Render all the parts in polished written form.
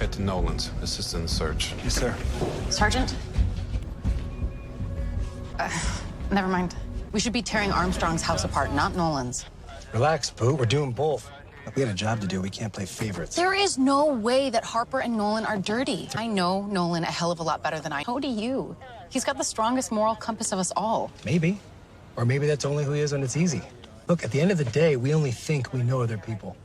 Head to Nolan's, assist in the search. Yes, sir. Sergeant? Never mind. We should be tearing Armstrong's house apart, not Nolan's. Relax, Boo. We're doing both. Look, we got a job to do. We can't play favorites. There is no way that Harper and Nolan are dirty. I know Nolan a hell of a lot better than I. So do you. He's got the strongest moral compass of us all. Maybe. Or maybe that's only who he is when it's easy. Look, at the end of the day, we only think we know other people.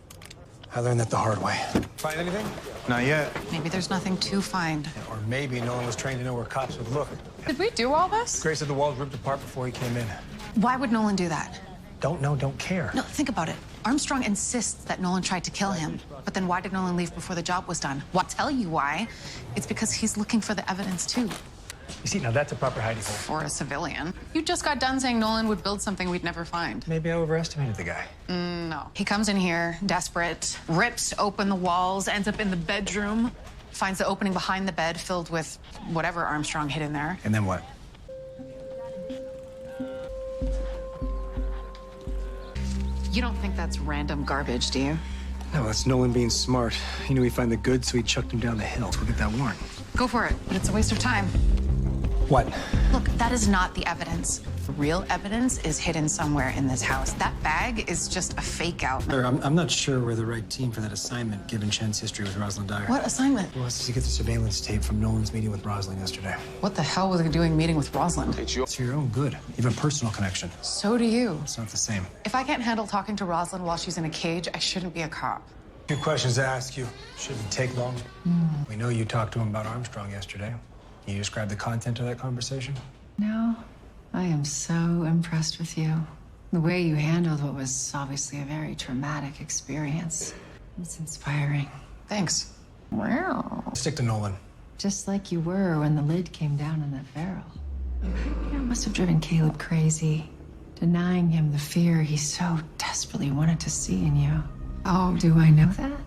I learned that the hard way. Find anything? Not yet. Maybe there's nothing to find. Or maybe Nolan was trained to know where cops would look. Did we do all this? Grace said the walls ripped apart before he came in. Why would Nolan do that? Don't know, don't care. No, think about it. Armstrong insists that Nolan tried to kill him. But then why did Nolan leave before the job was done? Well, I'll tell you why. It's because he's looking for the evidence, too. You see, now that's a proper hiding hole. For a civilian. You just got done saying Nolan would build something we'd never find. Maybe I overestimated the guy. No. He comes in here, desperate, rips open the walls, ends up in the bedroom, finds the opening behind the bed filled with whatever Armstrong hid in there. And then what? You don't think that's random garbage, do you? No, that's Nolan being smart. He knew he'd find the goods, so he chucked him down the hill. Let's go get that warrant. Go for it, but it's a waste of time. What? Look, that is not the evidence. The real evidence is hidden somewhere in this house. That bag is just a fake out. Sir, I'm not sure we're the right team for that assignment, given Chen's history with Rosalind Dyer. What assignment? Who wants to get the surveillance tape from Nolan's meeting with Rosalind yesterday? What the hell was he doing meeting with Rosalind? It's for your own good. You have a personal connection. So do you. It's not the same. If I can't handle talking to Rosalind while she's in a cage, I shouldn't be a cop. Few questions to ask you. Shouldn't take long. We know you talked to him about Armstrong yesterday. Can you describe the content of that conversation? No, I am so impressed with you. The way you handled what was obviously a very traumatic experience. It's inspiring. Thanks. Wow. Stick to Nolan. Just like you were when the lid came down on that barrel. It must have driven Caleb crazy, denying him the fear he so desperately wanted to see in you. Oh, do I know that?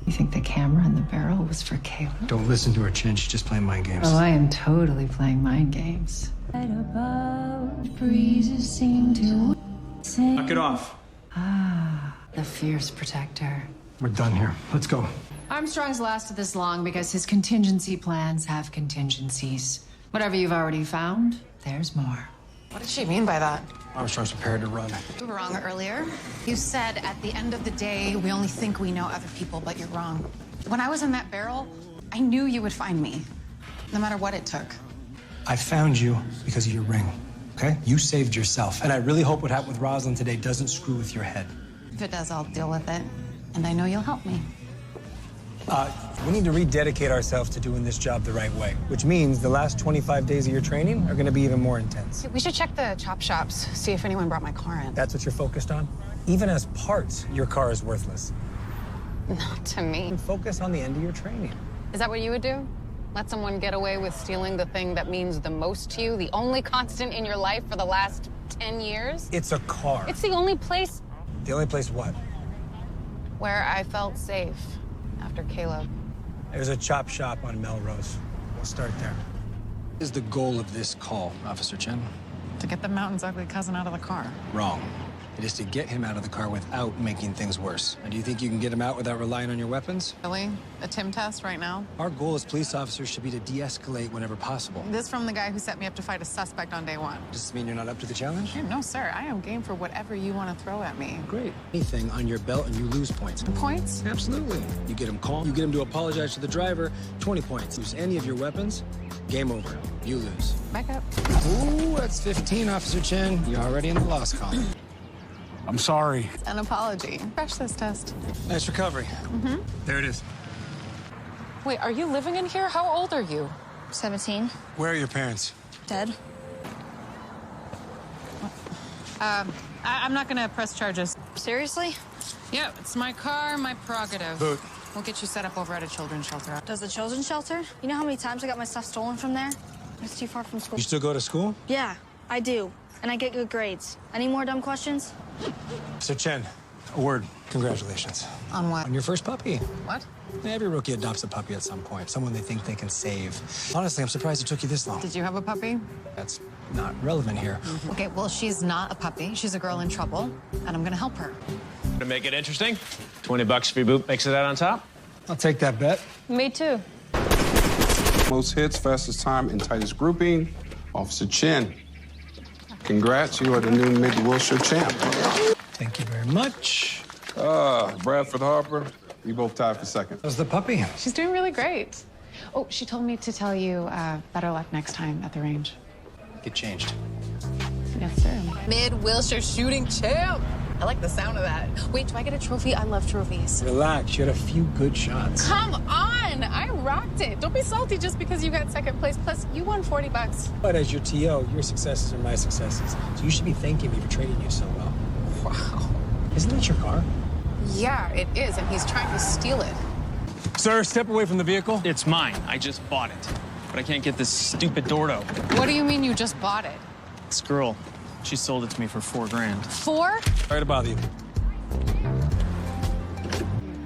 You think the camera in the barrel was for Caleb? Don't listen to her, Chen. She's just playing mind games. Oh, I am totally playing mind games. Right above, breezes seem to sing. Knock it off. Ah, the fierce protector. We're done here. Let's go. Armstrong's lasted this long because his contingency plans have contingencies. Whatever you've already found, there's more. What did she mean by that? Armstrong's prepared to run. You were wrong earlier. You said at the end of the day, we only think we know other people, but you're wrong. When I was in that barrel, I knew you would find me, no matter what it took. I found you because of your ring, okay? You saved yourself. And I really hope what happened with Rosalind today doesn't screw with your head. If it does, I'll deal with it. And I know you'll help me. We need to rededicate ourselves to doing this job the right way, which means the last 25 days of your training are going to be even more intense. We should check the chop shops, see if anyone brought my car in. That's what you're focused on? Even as parts, your car is worthless. Not to me. Focus on the end of your training. Is that what you would do? Let someone get away with stealing the thing that means the most to you, the only constant in your life for the last 10 years? It's a car. It's the only place The only place what? where I felt safe after Caleb. There's a chop shop on Melrose. We'll start there. What is the goal of this call, Officer Chen? To get the mountain's ugly cousin out of the car. Wrong. It is to get him out of the car without making things worse. And do you think you can get him out without relying on your weapons? Really? A Tim test right now? Our goal as police officers should be to de-escalate whenever possible. This from the guy who set me up to fight a suspect on day one. Does this mean you're not up to the challenge? No, sir. I am game for whatever you want to throw at me. Great. Anything on your belt and you lose points. Points? Absolutely. You get him calm, you get him to apologize to the driver, 20 points. Use any of your weapons, game over. You lose. Back up. Ooh, that's 15, Officer Chen. You're already in the loss column. I'm sorry. It's an apology. Crash this test. Nice recovery. There it is. Wait, are you living in here? How old are you? 17. Where are your parents? Dead. I'm not gonna press charges. Seriously? Yeah, it's my car, my prerogative. Boot. We'll get you set up over at a children's shelter. Does the children's shelter? You know how many times I got my stuff stolen from there? It's too far from school. You still go to school? Yeah, I do. And I get good grades. Any more dumb questions? So Chen, a word. Congratulations. On what? On your first puppy. What? Every rookie adopts a puppy at some point. Someone they think they can save. Honestly, I'm surprised it took you this long. Did you have a puppy? That's not relevant here. Okay, well, she's not a puppy. She's a girl in trouble, and I'm gonna help her. To make it interesting, $20 for your boot makes it out on top. I'll take that bet. Me too. Most hits, fastest time, and tightest grouping, Officer Chen. Congrats, you are the new Mid-Wilshire champ. Thank you very much. Bradford Harper, you both tied for second. How's the puppy? She's doing really great. Oh, she told me to tell you better luck next time at the range. Get changed. Yes, sir. Mid-Wilshire shooting champ. I like the sound of that. Wait, do I get a trophy? I love trophies. Relax, you had a few good shots. Come on, I rocked it. Don't be salty just because you got second place. Plus, you won $40. But as your TO, your successes are my successes. So you should be thanking me for training you so well. Wow. Isn't that your car? Yeah, it is, and he's trying to steal it. Sir, step away from the vehicle. It's mine. I just bought it. But I can't get this stupid door to open. What do you mean you just bought it? This girl, she sold it to me for $4 grand. 4? Sorry to bother you. You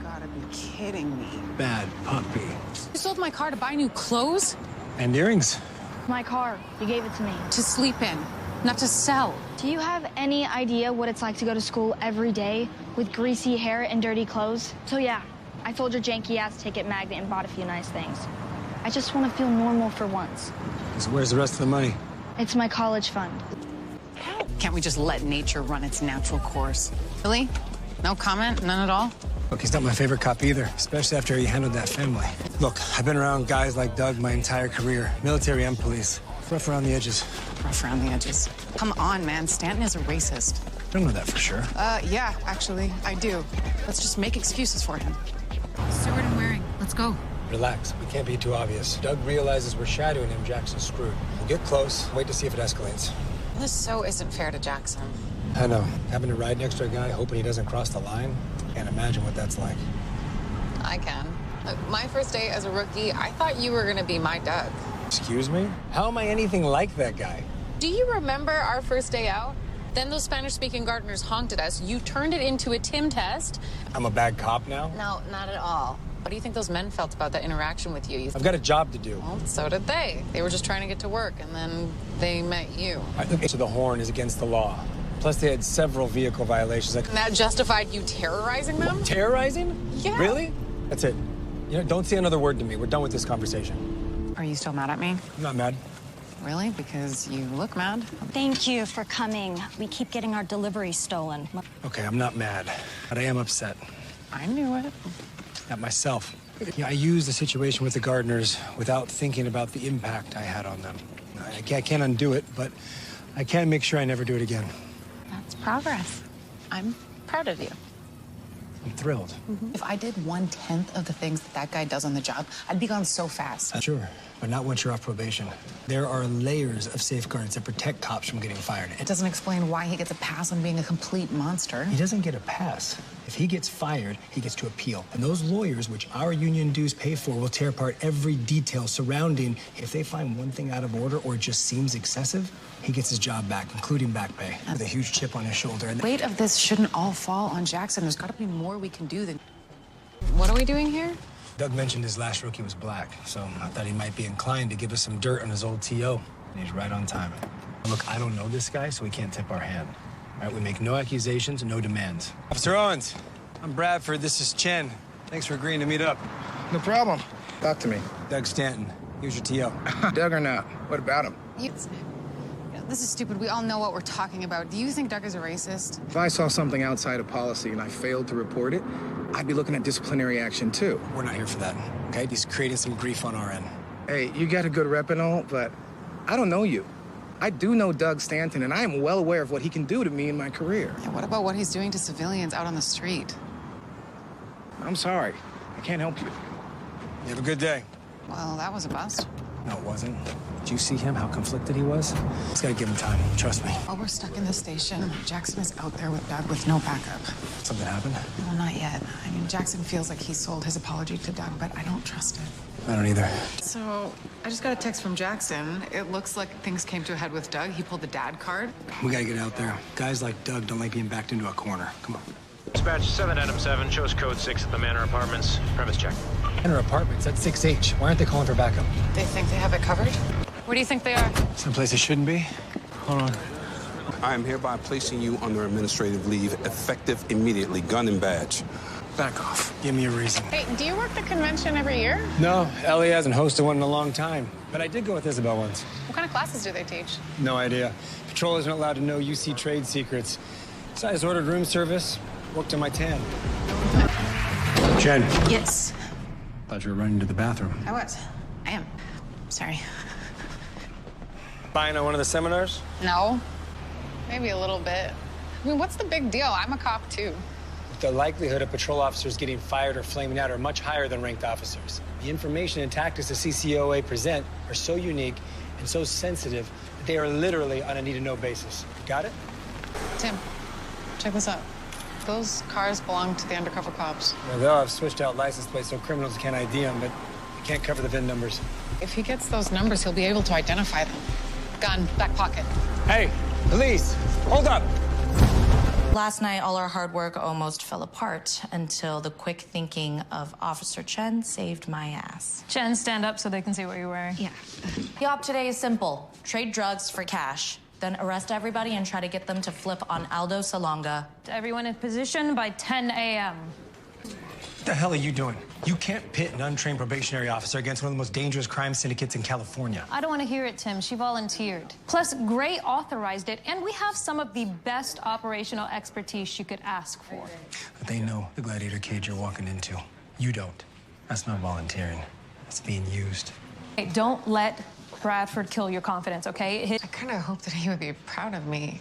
gotta be kidding me. Bad puppy. You sold my car to buy new clothes? And earrings. My car. You gave it to me. To sleep in, not to sell. Do you have any idea what it's like to go to school every day with greasy hair and dirty clothes? So yeah, I sold your janky-ass ticket magnet and bought a few nice things. I just want to feel normal for once. So where's the rest of the money? It's my college fund. Can't we just let nature run its natural course? Really? No comment? None at all? Look, he's not my favorite cop either, especially after he handled that family. Look, I've been around guys like Doug my entire career, military and police. Rough around the edges. Rough around the edges. Come on, man. Stanton is a racist. I don't know that for sure. Yeah, actually, I do. Let's just make excuses for him. Stewart and Waring, let's go. Relax. We can't be too obvious. Doug realizes we're shadowing him. Jackson's screwed. We'll get close. Wait to see if it escalates. This so isn't fair to Jackson. I know. Having to ride next to a guy hoping he doesn't cross the line. Can't imagine what that's like. I can. My first day as a rookie, I thought you were gonna be my Doug. Excuse me? How am I anything like that guy? Do you remember our first day out? Then those Spanish-speaking gardeners honked at us. You turned it into a Tim test. I'm a bad cop now? No, not at all. What do you think those men felt about that interaction with you? I've got a job to do. Well, so did they. They were just trying to get to work, and then they met you. So the horn is against the law. Plus, they had several vehicle violations. And that justified you terrorizing them? Terrorizing? Yeah. Really? That's it. You know, don't say another word to me. We're done with this conversation. Are you still mad at me? I'm not mad. Really? Because you look mad. Thank you for coming. We keep getting our deliveries stolen. Okay, I'm not mad, but I am upset. I knew it. At myself. I used the situation with the gardeners without thinking about the impact I had on them. I can't undo it, but I can make sure I never do it again. That's progress. I'm proud of you. I'm thrilled. If I did 1/10 of the things that guy does on the job, I'd be gone so fast. Sure, but not once you're off probation. There are layers of safeguards that protect cops from getting fired. It doesn't explain why he gets a pass on being a complete monster. He doesn't get a pass. If he gets fired, he gets to appeal. And those lawyers, which our union dues pay for, will tear apart every detail surrounding. If they find one thing out of order or it just seems excessive, he gets his job back, including back pay, with a huge chip on his shoulder. And The weight of this shouldn't all fall on Jackson. There's got to be more we can do than... What are we doing here? Doug mentioned his last rookie was black, so I thought he might be inclined to give us some dirt on his old TO. And he's right on time. Look, I don't know this guy, so we can't tip our hand. All right, we make no accusations, no demands. Officer Owens, I'm Bradford. This is Chen. Thanks for agreeing to meet up. No problem. Talk to me. Doug Stanton. Here's your TO. Doug or not? What about him? This is stupid. We all know what we're talking about. Do you think Doug is a racist? If I saw something outside of policy and I failed to report it, I'd be looking at disciplinary action too. We're not here for that, okay? He's creating some grief on our end. Hey, you got a good rep and all, but I don't know you. I do know Doug Stanton, and I am well aware of what he can do to me in my career. Yeah, what about what he's doing to civilians out on the street? I'm sorry. I can't help you. You have a good day. Well, that was a bust. No, it wasn't. Did you see him, how conflicted he was? Just gotta give him time. Trust me. While we're stuck in the station, Jackson is out there with Doug with no backup. Something happened? Well, not yet. I mean, Jackson feels like he sold his apology to Doug, but I don't trust it. I don't either. So, I just got a text from Jackson. It looks like things came to a head with Doug. He pulled the dad card. We gotta get out there. Guys like Doug don't like being backed into a corner. Come on. Dispatch 7 Adam 7 shows code 6 at the Manor Apartments. Premise check. Manor Apartments, that's 6H. Why aren't they calling for backup? They think they have it covered? Where do you think they are? Someplace it shouldn't be. Hold on. I am hereby placing you under administrative leave, effective immediately, gun and badge. Back off. Give me a reason. Hey, do you work the convention every year? No, Ellie hasn't hosted one in a long time. But I did go with Isabel once. What kind of classes do they teach? No idea. Patrollers aren't allowed to know UC trade secrets. So I just ordered room service, worked on my tan. Chen. Yes. Thought you were running to the bathroom. I was. I am. Sorry. Buying on one of the seminars? No. Maybe a little bit. I mean, what's the big deal? I'm a cop, too. The likelihood of patrol officers getting fired or flaming out are much higher than ranked officers. The information and tactics the CCOA present are so unique and so sensitive that they are literally on a need-to-know basis. Got it? Tim, check this out. Those cars belong to the undercover cops. Well, they'll have switched out license plates so criminals can't ID them, but they can't cover the VIN numbers. If he gets those numbers, he'll be able to identify them. Gun, back pocket. Hey, police, hold up. Last night, all our hard work almost fell apart until the quick thinking of Officer Chen saved my ass. Chen, stand up so they can see what you're wearing. Yeah. The op today is simple. Trade drugs for cash, then arrest everybody and try to get them to flip on Aldo Salonga. Everyone in position by 10 a.m. What the hell are you doing? You can't pit an untrained probationary officer against one of the most dangerous crime syndicates in California. I don't want to hear it, Tim. She volunteered. Plus, Gray authorized it, and we have some of the best operational expertise she could ask for. But they know the gladiator cage you're walking into. You don't. That's not volunteering. That's being used. Hey, don't let Bradford kill your confidence, okay? I kind of hoped that he would be proud of me.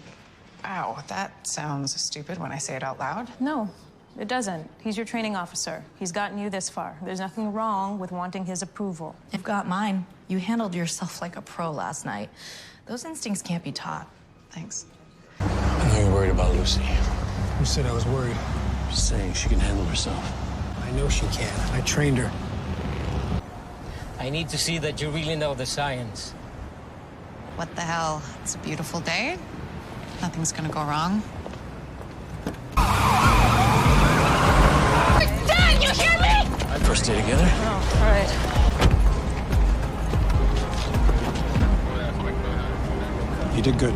Wow, that sounds stupid when I say it out loud. No, it doesn't. He's your training officer. He's gotten you this far. There's nothing wrong with wanting his approval. You've got mine. You handled yourself like a pro last night. Those instincts can't be taught. Thanks. I know you're worried about Lucy. Who said I was worried? Just saying she can handle herself. I know she can. I trained her. I need to see that you really know the science. What the hell? It's a beautiful day. Nothing's gonna go wrong. Dad, you hear me? Our first day together. Oh, all right. You did good.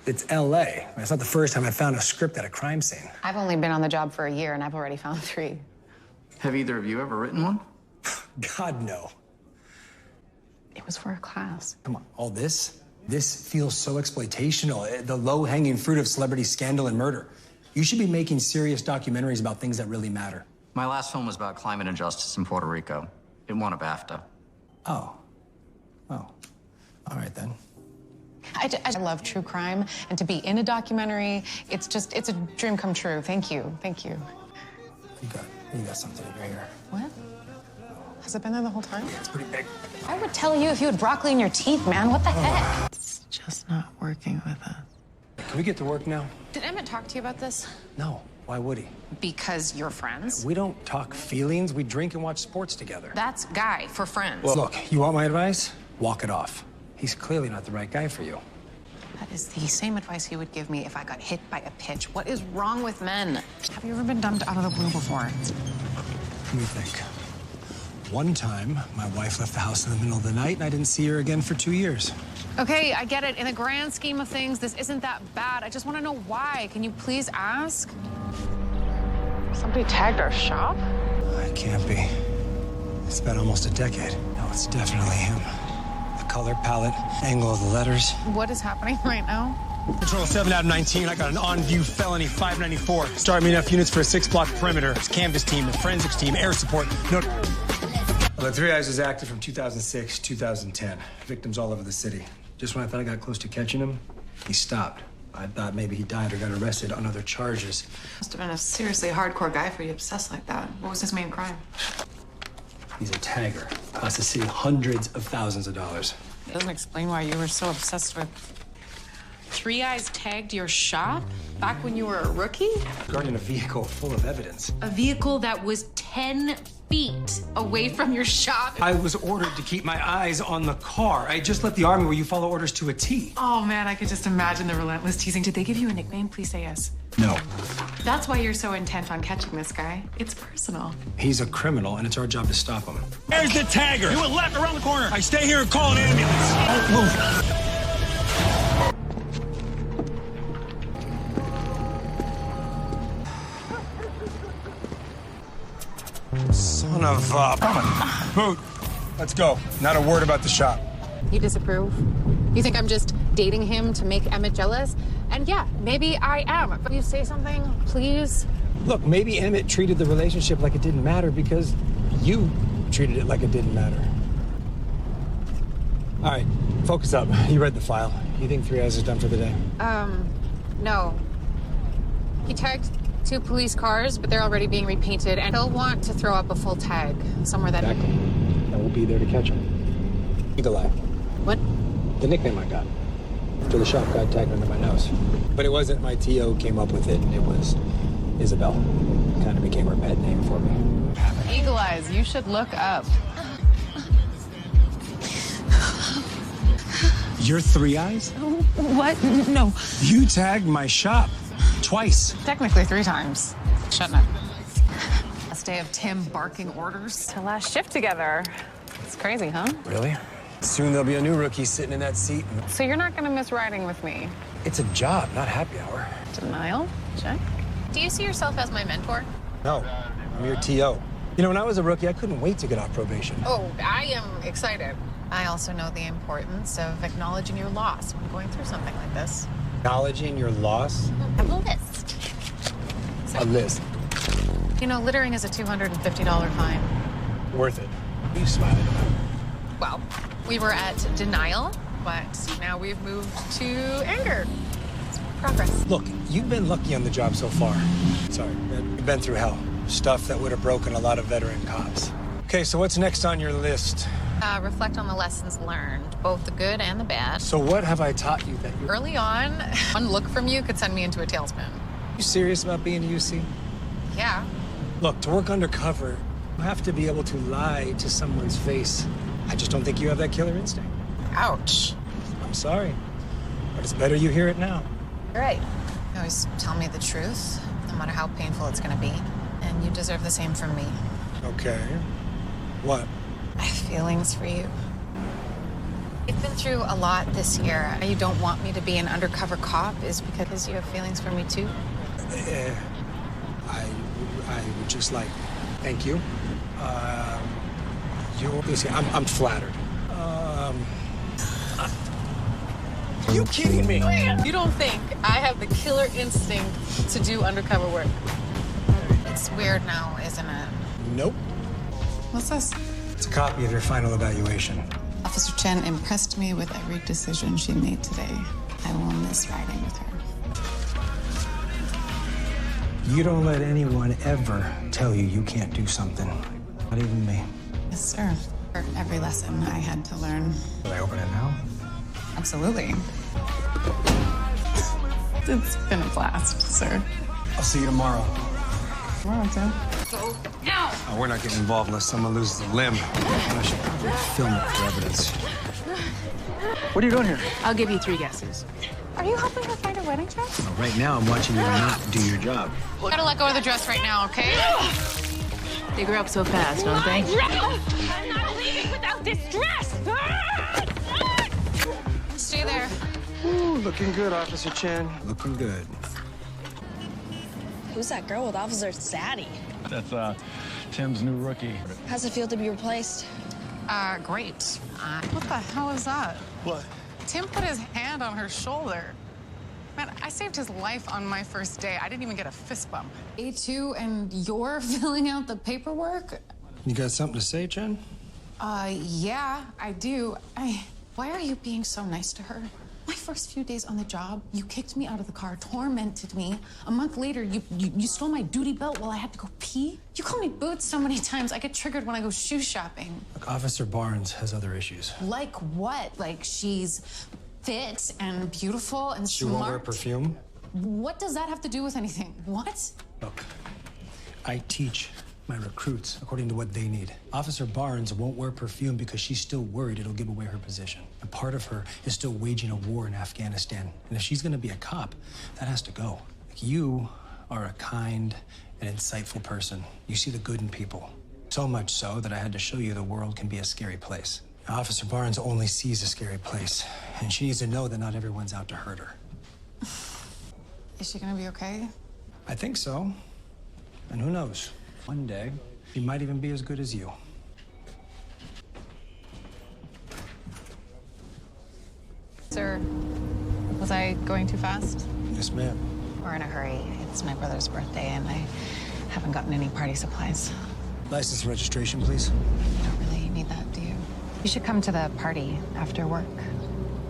It's L.A. It's not the first time I found a script at a crime scene. I've only been on the job for a year, and I've already found 3. Have either of you ever written one? God, no. It was for a class. Come on, all this? This feels so exploitational. The low-hanging fruit of celebrity scandal and murder. You should be making serious documentaries about things that really matter. My last film was about climate injustice in Puerto Rico. It won a BAFTA. Oh. Oh. All right, then. I love true crime, and to be in a documentary, it's a dream come true. Thank you. Thank you. You got something in your hair. What? Has it been there the whole time? It's pretty big. I would tell you if you had broccoli in your teeth, man. What the heck? It's just not working with us. Can we get to work now? Did Emmett talk to you about this? No. Why would he? Because you're friends. We don't talk feelings. We drink and watch sports together. That's guy for friends. Well, look, you want my advice? Walk it off. He's clearly not the right guy for you. That is the same advice he would give me if I got hit by a pitch. What is wrong with men? Have you ever been dumped out of the blue before? Let me think. One time, my wife left the house in the middle of the night, and I didn't see her again for 2 years. Okay, I get it. In the grand scheme of things, this isn't that bad. I just want to know why. Can you please ask? Somebody tagged our shop? It can't be. It's been almost a decade. No, it's definitely him. The color palette, angle of the letters. What is happening right now? Patrol 7 out of 19. I got an on-view felony 594. Start me enough units for a 6-block perimeter. It's canvas team, a forensics team, air support. No. Well, the Three Eyes was active from 2006, 2010. Victims all over the city. Just when I thought I got close to catching him, he stopped. I thought maybe he died or got arrested on other charges. Must have been a seriously hardcore guy for you to obsess like that. What was his main crime? He's a tagger. Cost the city hundreds of thousands of dollars. It doesn't explain why you were so obsessed with... Three Eyes tagged your shop back when you were a rookie? Regarding a vehicle full of evidence. A vehicle that was 10 feet away from your shop? I was ordered to keep my eyes on the car. I just left the Army where you follow orders to a T. Oh, man, I could just imagine the relentless teasing. Did they give you a nickname? Please say yes. No. That's why you're so intent on catching this guy. It's personal. He's a criminal, and it's our job to stop him. There's the tagger. You went left around the corner. I stay here and call an ambulance. Don't move. of, Boot, let's go. Not a word about the shop. You disapprove? You think I'm just dating him to make Emmett jealous? And yeah, maybe I am. But you say something, please? Look, maybe Emmett treated the relationship like it didn't matter because you treated it like it didn't matter. All right, focus up. You read the file. You think 3 Eyes is done for the day? No. He tagged 2 police cars, but they're already being repainted, and he'll want to throw up a full tag somewhere that... Exactly. And we'll be there to catch him. Eagle Eye. What? The nickname I got. After the shop got tagged under my nose. But it wasn't my TO who came up with it. It was Isabel. It kind of became her pet name for me. Eagle Eyes, you should look up. You're 3 Eyes? What? No. You tagged my shop. Twice. Technically 3 times. Shut up. Last day of Tim barking orders. To last shift together. It's crazy, huh? Really? Soon there'll be a new rookie sitting in that seat. So you're not gonna miss riding with me? It's a job, not happy hour. Denial? Check. Do you see yourself as my mentor? No, I'm your TO. You know, when I was a rookie, I couldn't wait to get off probation. Oh, I am excited. I also know the importance of acknowledging your loss when going through something like this. Acknowledging your loss? I have a list. A list. You know, littering is a $250 fine. Worth it. What are you smiling about? Well, we were at denial, but now we've moved to anger. It's progress. Look, you've been lucky on the job so far. Sorry, you've been through hell. Stuff that would have broken a lot of veteran cops. Okay, so what's next on your list? Reflect on the lessons learned, both the good and the bad. So what have I taught you that you... Early on, one look from you could send me into a tailspin. You serious about being a UC? Yeah. Look, to work undercover, you have to be able to lie to someone's face. I just don't think you have that killer instinct. Ouch. I'm sorry, but it's better you hear it now. You're right. You always tell me the truth, no matter how painful it's gonna be. And you deserve the same from me. Okay. What? I have feelings for you. I've been through a lot this year. You don't want me to be an undercover cop is because you have feelings for me too? I would just like, thank you. I'm flattered. You kidding me? You don't think I have the killer instinct to do undercover work? It's weird now, isn't it? Nope. What's this? It's a copy of your final evaluation. Officer Chen impressed me with every decision she made today. I will miss riding with her. You don't let anyone ever tell you you can't do something. Not even me. Yes, sir. For every lesson I had to learn. Will I open it now? Absolutely. It's been a blast, sir. I'll see you tomorrow. Tomorrow, Tim. Go now! Oh, we're not getting involved unless someone loses a limb. I should probably film it for evidence. What are you doing here? I'll give you 3 guesses. Are you helping her find a wedding dress? Well, right now, I'm watching you not do your job. Gotta let go of the dress right now, okay? They grew up so fast, don't they? I'm not leaving without this dress! Stay there. Ooh, looking good, Officer Chen. Looking good. Who's that girl with Officer Zaddy? That's, Tim's new rookie. How's it feel to be replaced? Great. What the hell is that? What? Tim put his hand on her shoulder. Man, I saved his life on my first day. I didn't even get a fist bump. A2 and you're filling out the paperwork? You got something to say, Chen? Yeah, I do. Why are you being so nice to her? My first few days on the job, you kicked me out of the car, tormented me. A month later, you stole my duty belt while I had to go pee. You call me Boots so many times, I get triggered when I go shoe shopping. Look, Officer Barnes has other issues. Like what? Like she's fit and beautiful and She smart? won't wear perfume? What does that have to do with anything? What? Look, I teach my recruits according to what they need. Officer Barnes won't wear perfume because she's still worried it'll give away her position. And part of her is still waging a war in Afghanistan. And if she's gonna be a cop, that has to go. You are a kind and insightful person. You see the good in people. So much so that I had to show you the world can be a scary place. Officer Barnes only sees a scary place, and she needs to know that not everyone's out to hurt her. Is she gonna be okay? I think so. And who knows? One day, He might even be as good as you. Sir, was I going too fast? Yes, ma'am. We're in a hurry. It's my brother's birthday, and I haven't gotten any party supplies. License and registration, please. You don't really need that, do you? You should come to the party after work.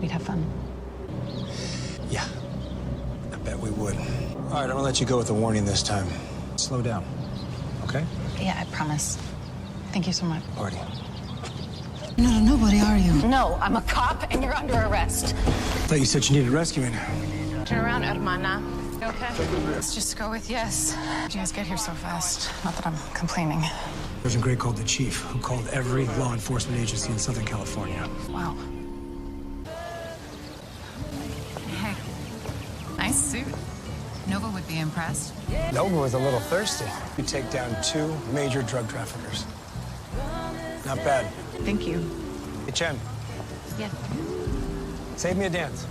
We'd have fun. Yeah, I bet we would. All right, I'm gonna let you go with a warning this time. Slow down, okay? Yeah, I promise. Thank you so much. Party. You're not a nobody, are you? No, I'm a cop and you're under arrest. Thought you said you needed rescuing. Turn around, hermana. You okay? Let's just go with yes. How'd you guys get here so fast? Not that I'm complaining. Sergeant Gray called the chief, who called every law enforcement agency in Southern California. Wow. Hey, nice suit. Nova would be impressed. Nova was a little thirsty. You take down 2 major drug traffickers. Not bad. Thank you. Hey, Chen, Yeah. save me a dance.